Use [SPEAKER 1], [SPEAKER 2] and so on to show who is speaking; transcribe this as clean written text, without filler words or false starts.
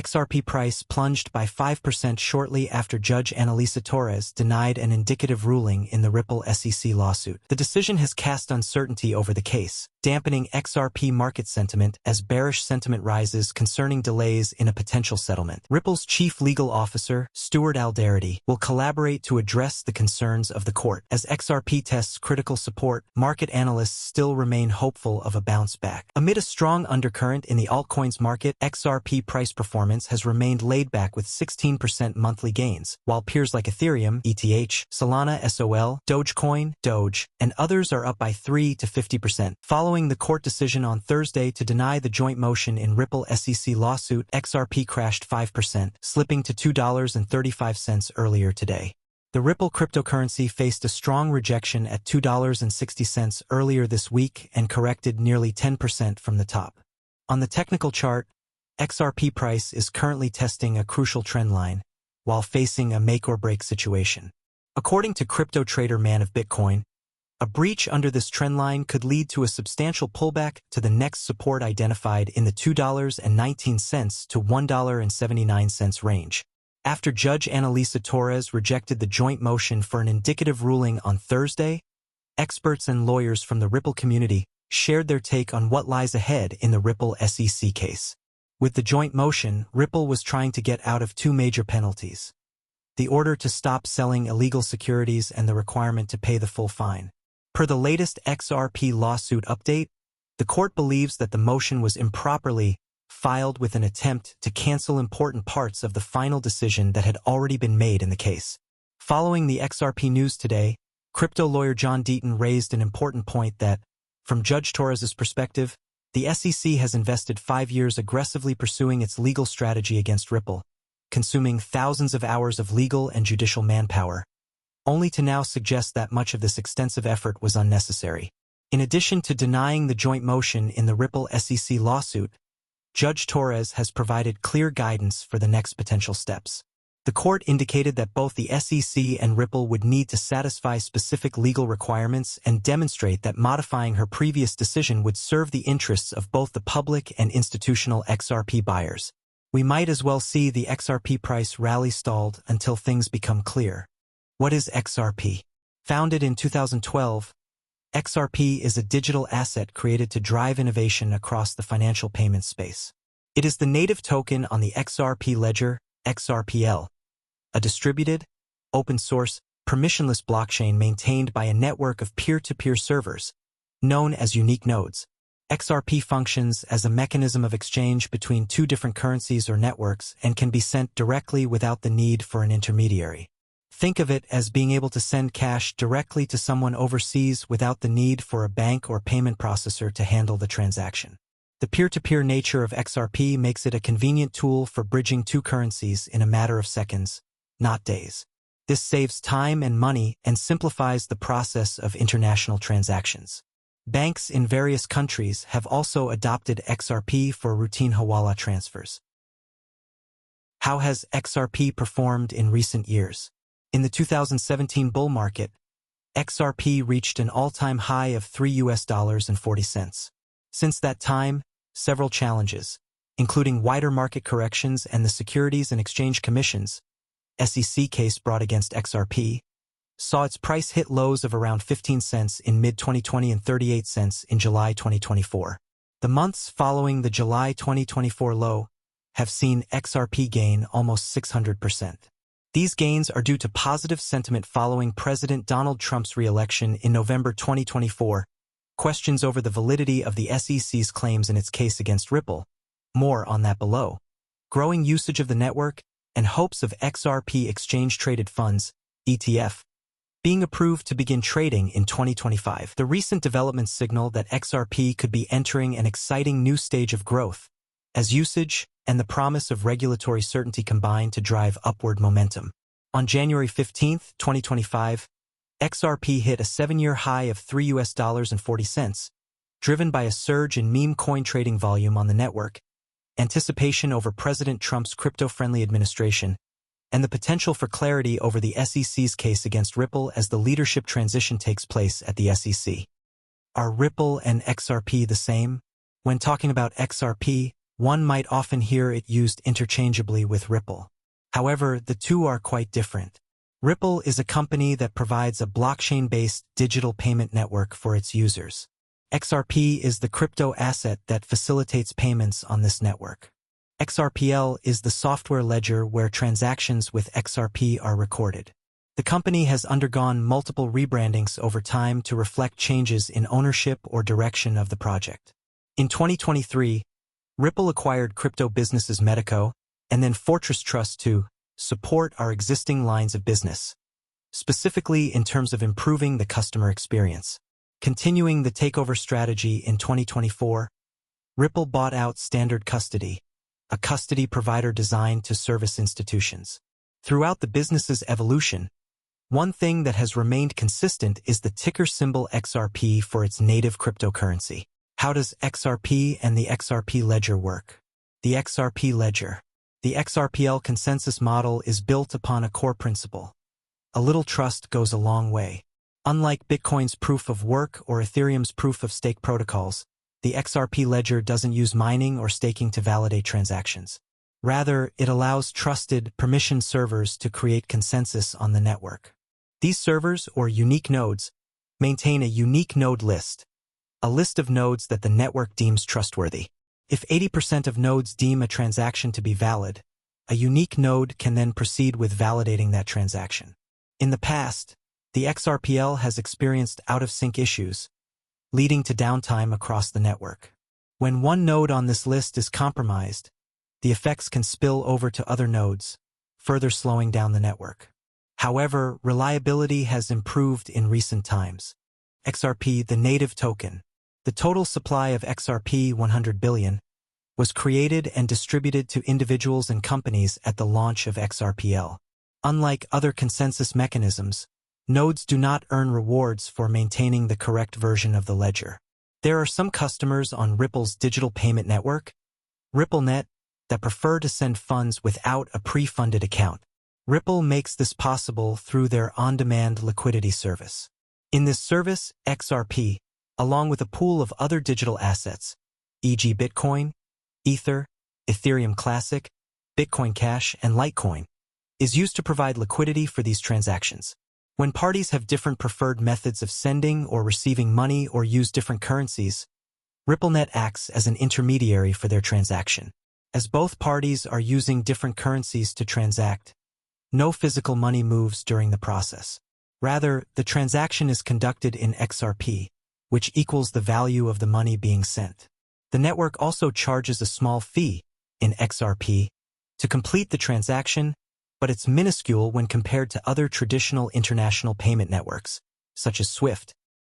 [SPEAKER 1] XRP price plunged by 5% shortly after Judge Annalisa Torres denied an indicative ruling in the Ripple SEC lawsuit. The decision has cast uncertainty over the case, dampening XRP market sentiment as bearish sentiment rises concerning delays in a potential settlement. Ripple's chief legal officer, Stuart Alderete, will collaborate to address the concerns of the court. As XRP tests critical support, market analysts still remain hopeful of a bounce back. Amid a strong undercurrent in the altcoins market, XRP price performance has remained laid back with 16% monthly gains, while peers like Ethereum, ETH, Solana, SOL, Dogecoin, Doge, and others are up by 3 to 50%. Following the court decision on Thursday to deny the joint motion in Ripple SEC lawsuit, XRP crashed 5%, slipping to $2.35 earlier today. The Ripple cryptocurrency faced a strong rejection at $2.60 earlier this week and corrected nearly 10% from the top. On the technical chart, XRP price is currently testing a crucial trend line, while facing a make-or-break situation. According to crypto trader Man of Bitcoin, a breach under this trend line could lead to a substantial pullback to the next support identified in the $2.19 to $1.79 range. After Judge Annalisa Torres rejected the joint motion for an indicative ruling on Thursday, experts and lawyers from the Ripple community shared their take on what lies ahead in the Ripple SEC case. With the joint motion, Ripple was trying to get out of two major penalties: the order to stop selling illegal securities and the requirement to pay the full fine. Per the latest XRP lawsuit update, the court believes that the motion was improperly filed with an attempt to cancel important parts of the final decision that had already been made in the case. Following the XRP news today, crypto lawyer John Deaton raised an important point that, from Judge Torres's perspective, the SEC has invested 5 years aggressively pursuing its legal strategy against Ripple, consuming thousands of hours of legal and judicial manpower, only to now suggest that much of this extensive effort was unnecessary. In addition to denying the joint motion in the Ripple SEC lawsuit, Judge Torres has provided clear guidance for the next potential steps. The court indicated that both the SEC and Ripple would need to satisfy specific legal requirements and demonstrate that modifying her previous decision would serve the interests of both the public and institutional XRP buyers. We might as well see the XRP price rally stalled until things become clear. What is XRP? Founded in 2012, XRP is a digital asset created to drive innovation across the financial payments space. It is the native token on the XRP ledger, XRPL, a distributed, open-source, permissionless blockchain maintained by a network of peer-to-peer servers, known as unique nodes. XRP functions as a mechanism of exchange between two different currencies or networks and can be sent directly without the need for an intermediary. Think of it as being able to send cash directly to someone overseas without the need for a bank or payment processor to handle the transaction. The peer-to-peer nature of XRP makes it a convenient tool for bridging two currencies in a matter of seconds, not days. This saves time and money and simplifies the process of international transactions. Banks in various countries have also adopted XRP for routine hawala transfers. How has XRP performed in recent years? In the 2017 bull market, XRP reached an all-time high of $3.40. Since that time, several challenges, including wider market corrections and the Securities and Exchange Commission's SEC case brought against XRP, saw its price hit lows of around 15 cents in mid-2020 and 38 cents in July 2024. The months following the July 2024 low have seen XRP gain almost 600%. These gains are due to positive sentiment following President Donald Trump's re-election in November 2024, questions over the validity of the SEC's claims in its case against Ripple, more on that below, growing usage of the network, and hopes of XRP exchange-traded funds, ETF, being approved to begin trading in 2025. The recent developments signal that XRP could be entering an exciting new stage of growth, as usage and the promise of regulatory certainty combine to drive upward momentum. On January 15, 2025, XRP hit a 7-year high of $3.40, driven by a surge in meme coin trading volume on the network, anticipation over President Trump's crypto-friendly administration, and the potential for clarity over the SEC's case against Ripple as the leadership transition takes place at the SEC. Are Ripple and XRP the same? When talking about XRP, One might often hear it used interchangeably with Ripple. However, the two are quite different. Ripple is a company that provides a blockchain-based digital payment network for its users. XRP is the crypto asset that facilitates payments on this network. XRPL is the software ledger where transactions with XRP are recorded. The company has undergone multiple rebrandings over time to reflect changes in ownership or direction of the project. In 2023, Ripple acquired crypto businesses Medico and then Fortress Trust to support our existing lines of business, specifically in terms of improving the customer experience. Continuing the takeover strategy in 2024, Ripple bought out Standard Custody, a custody provider designed to service institutions. Throughout the business's evolution, one thing that has remained consistent is the ticker symbol XRP for its native cryptocurrency. How does XRP and the XRP ledger work? The XRP ledger. The XRPL consensus model is built upon a core principle. A little trust goes a long way. Unlike Bitcoin's proof of work or Ethereum's proof of stake protocols, the XRP ledger doesn't use mining or staking to validate transactions. Rather, it allows trusted, permissioned servers to create consensus on the network. These servers, or unique nodes, maintain a unique node list, a list of nodes that the network deems trustworthy. If 80% of nodes deem a transaction to be valid, a unique node can then proceed with validating that transaction. In the past, the XRPL has experienced out-of-sync issues, leading to downtime across the network. When one node on this list is compromised, the effects can spill over to other nodes, further slowing down the network. However, reliability has improved in recent times. XRP, the native token, the total supply of XRP 100 billion, was created and distributed to individuals and companies at the launch of XRPL. Unlike other consensus mechanisms, nodes do not earn rewards for maintaining the correct version of the ledger. There are some customers on Ripple's digital payment network, RippleNet, that prefer to send funds without a pre-funded account. Ripple makes this possible through their on-demand liquidity service. In this service, XRP, along with a pool of other digital assets, e.g. Bitcoin, Ether, Ethereum Classic, Bitcoin Cash, and Litecoin, is used to provide liquidity for these transactions. When parties have different preferred methods of sending or receiving money or use different currencies, RippleNet acts as an intermediary for their transaction. As both parties are using different currencies to transact, no physical money moves during the process. Rather, the transaction is conducted in XRP, which equals the value of the money being sent. The network also charges a small fee, in XRP, to complete the transaction, but it's minuscule when compared to other traditional international payment networks, such as SWIFT,